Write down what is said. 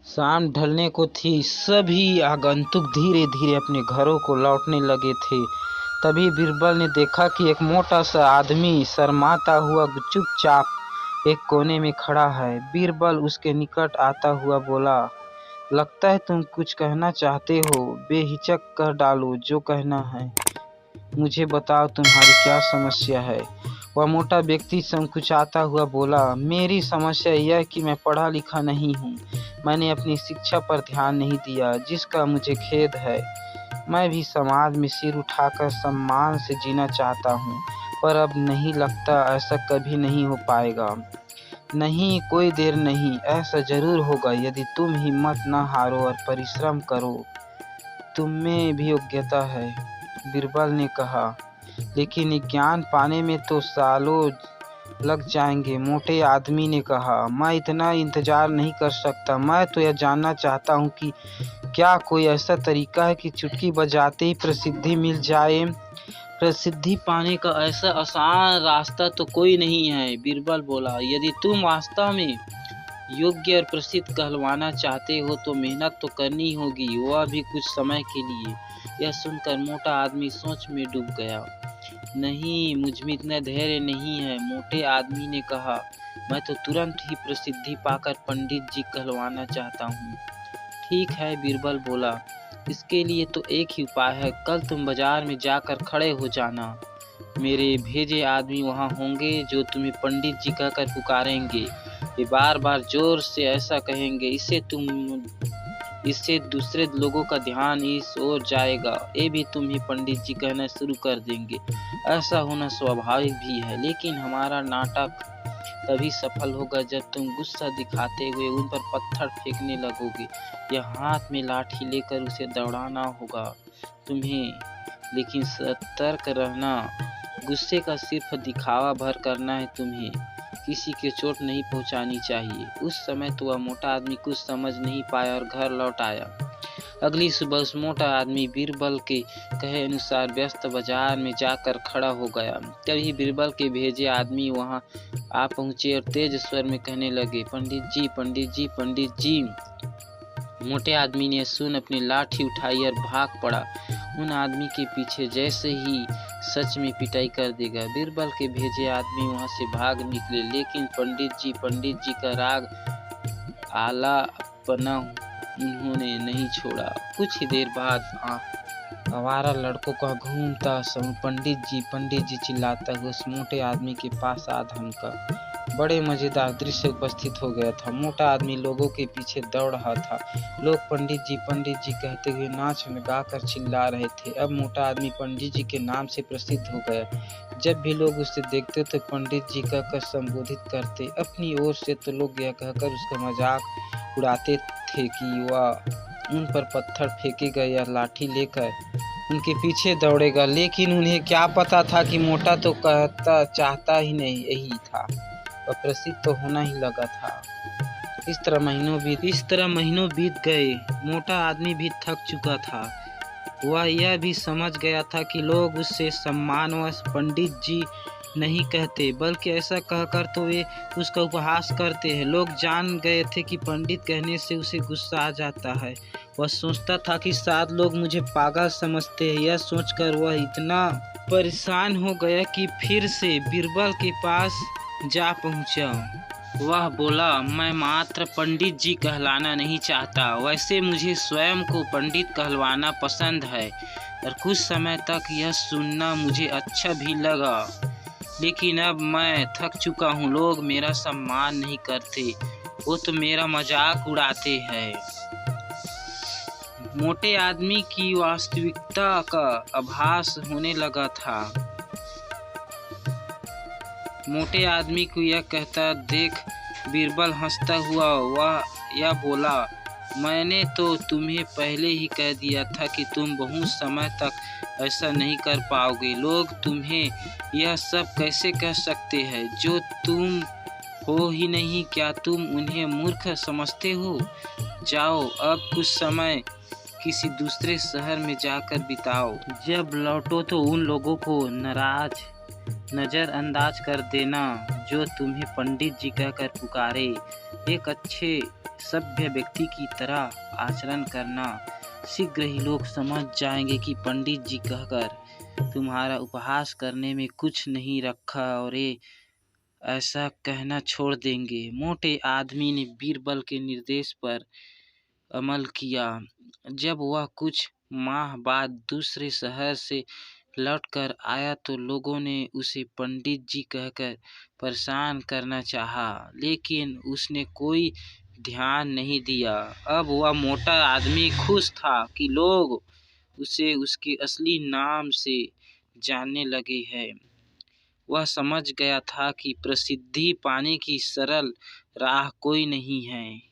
शाम ढलने को थी। सभी आगंतुक धीरे धीरे अपने घरों को लौटने लगे थे। तभी बीरबल ने देखा कि एक मोटा सा आदमी शर्माता हुआ चुपचाप एक कोने में खड़ा है। बीरबल उसके निकट आता हुआ बोला, लगता है तुम कुछ कहना चाहते हो। बेहिचक कह डालो जो कहना है। मुझे बताओ तुम्हारी क्या समस्या है। वह मोटा व्यक्ति संकुचाता हुआ बोला, मेरी समस्या यह कि मैं पढ़ा लिखा नहीं हूँ। मैंने अपनी शिक्षा पर ध्यान नहीं दिया, जिसका मुझे खेद है। मैं भी समाज में सिर उठाकर सम्मान से जीना चाहता हूँ, पर अब नहीं लगता ऐसा कभी नहीं हो पाएगा। नहीं, कोई देर नहीं, ऐसा जरूर होगा यदि तुम हिम्मत न हारो और परिश्रम करो। तुम में भी योग्यता है, बीरबल ने कहा, लेकिन ज्ञान पाने में तो सालों लग जाएंगे। मोटे आदमी ने कहा, मैं इतना इंतजार नहीं कर सकता। मैं तो यह जानना चाहता हूँ कि क्या कोई ऐसा तरीका है कि चुटकी बजाते ही प्रसिद्धि मिल जाए। प्रसिद्धि पाने का ऐसा आसान रास्ता तो कोई नहीं है, बीरबल बोला। यदि तुम वास्तव में योग्य और प्रसिद्ध कहलवाना चाहते हो तो मेहनत तो करनी होगी, वह भी कुछ समय के लिए। यह सुनकर मोटा आदमी सोच में डूब गया। नहीं, मुझ में इतना धैर्य नहीं है, मोटे आदमी ने कहा। मैं तो तुरंत ही प्रसिद्धि पाकर पंडित जी कहलवाना चाहता हूँ। ठीक है, बीरबल बोला, इसके लिए तो एक ही उपाय है। कल तुम बाजार में जाकर खड़े हो जाना। मेरे भेजे आदमी वहाँ होंगे जो तुम्हें पंडित जी कहकर पुकारेंगे। वे बार बार जोर से ऐसा कहेंगे, इससे दूसरे लोगों का ध्यान इस ओर जाएगा। ये भी तुम्हें पंडित जी कहना शुरू कर देंगे। ऐसा होना स्वाभाविक भी है, लेकिन हमारा नाटक तभी सफल होगा जब तुम गुस्सा दिखाते हुए उन पर पत्थर फेंकने लगोगे या हाथ में लाठी लेकर उसे दौड़ाना होगा तुम्हें। लेकिन सतर्क रहना, गुस्से का सिर्फ दिखावा भर करना है तुम्हें। किसी के चोट नहीं पहुंचानी चाहिए। उस समय तो वह मोटा आदमी कुछ समझ नहीं पाया और घर लौट आया। अगली सुबह उस मोटा आदमी बीरबल के कहे अनुसार व्यस्त बाजार में जाकर खड़ा हो गया। तभी बीरबल के भेजे आदमी वहां आ पहुंचे और तेज स्वर में कहने लगे, पंडित जी, पंडित जी, पंडित जी। मोटे आदमी ने सुन अपनी लाठी उठाई और भाग पड़ा उन आदमी के पीछे, जैसे ही सच में पिटाई कर देगा। बीरबल के भेजे आदमी वहां से भाग निकले, लेकिन पंडित जी का राग आलापना उन्होंने नहीं छोड़ा। कुछ ही देर बाद आवारा लड़कों का घूमता समूह पंडित जी चिल्लाता हुआ उस मोटे आदमी के पास आ धमका। बड़े मजेदार दृश्य उपस्थित हो गया था। मोटा आदमी लोगों के पीछे दौड़ रहा था। लोग पंडित जी कहते हुए नाच में गाकर चिल्ला रहे थे। अब मोटा आदमी पंडित जी के नाम से प्रसिद्ध हो गया। जब भी लोग उसे देखते तो पंडित जी कहकर संबोधित करते। अपनी ओर से तो लोग यह कहकर उसका मजाक उड़ाते थे कि वह उन पर पत्थर फेंकेगा या लाठी लेकर उनके पीछे दौड़ेगा। लेकिन उन्हें क्या पता था कि मोटा तो कहता चाहता ही नहीं यही था, वह प्रसिद्ध तो होना ही लगा था। इस तरह महीनों बीत गए। मोटा आदमी भी थक चुका था। वह यह भी समझ गया था कि लोग उससे सम्मानवश पंडित जी नहीं कहते, बल्कि ऐसा कहकर तो वे उसका उपहास करते हैं। लोग जान गए थे कि पंडित कहने से उसे गुस्सा आ जाता है। वह सोचता था कि शायद लोग मुझे पागल समझते हैं। यह सोचकर वह इतना परेशान हो गया कि फिर से बीरबल के पास जा पहुंचा। वह बोला, मैं मात्र पंडित जी कहलाना नहीं चाहता, वैसे मुझे स्वयं को पंडित कहलवाना पसंद है। और कुछ समय तक यह सुनना मुझे अच्छा भी लगा, लेकिन अब मैं थक चुका हूँ। लोग मेरा सम्मान नहीं करते, वो तो मेरा मजाक उड़ाते हैं। मोटे आदमी की वास्तविकता का आभास होने लगा था। मोटे आदमी को यह कहता देख बीरबल हंसता हुआ वह यह बोला, मैंने तो तुम्हें पहले ही कह दिया था कि तुम बहुत समय तक ऐसा नहीं कर पाओगे। लोग तुम्हें यह सब कैसे कह सकते हैं जो तुम हो ही नहीं। क्या तुम उन्हें मूर्ख समझते हो? जाओ, अब कुछ समय किसी दूसरे शहर में जाकर बिताओ। जब लौटो तो उन लोगों को नजरअंदाज कर देना जो तुम्हें पंडित जी कहकर पुकारे। एक अच्छे सभ्य व्यक्ति की तरह आचरण करना। शीघ्र ही लोग समझ जाएंगे कि पंडित जी कहकर तुम्हारा उपहास करने में कुछ नहीं रखा और ये ऐसा कहना छोड़ देंगे। मोटे आदमी ने बीरबल के निर्देश पर अमल किया। जब वह कुछ माह बाद दूसरे शहर से लौटकर आया तो लोगों ने उसे पंडित जी कहकर परेशान करना चाहा, लेकिन उसने कोई ध्यान नहीं दिया। अब वह मोटा आदमी खुश था कि लोग उसे उसके असली नाम से जानने लगे हैं। वह समझ गया था कि प्रसिद्धि पाने की सरल राह कोई नहीं है।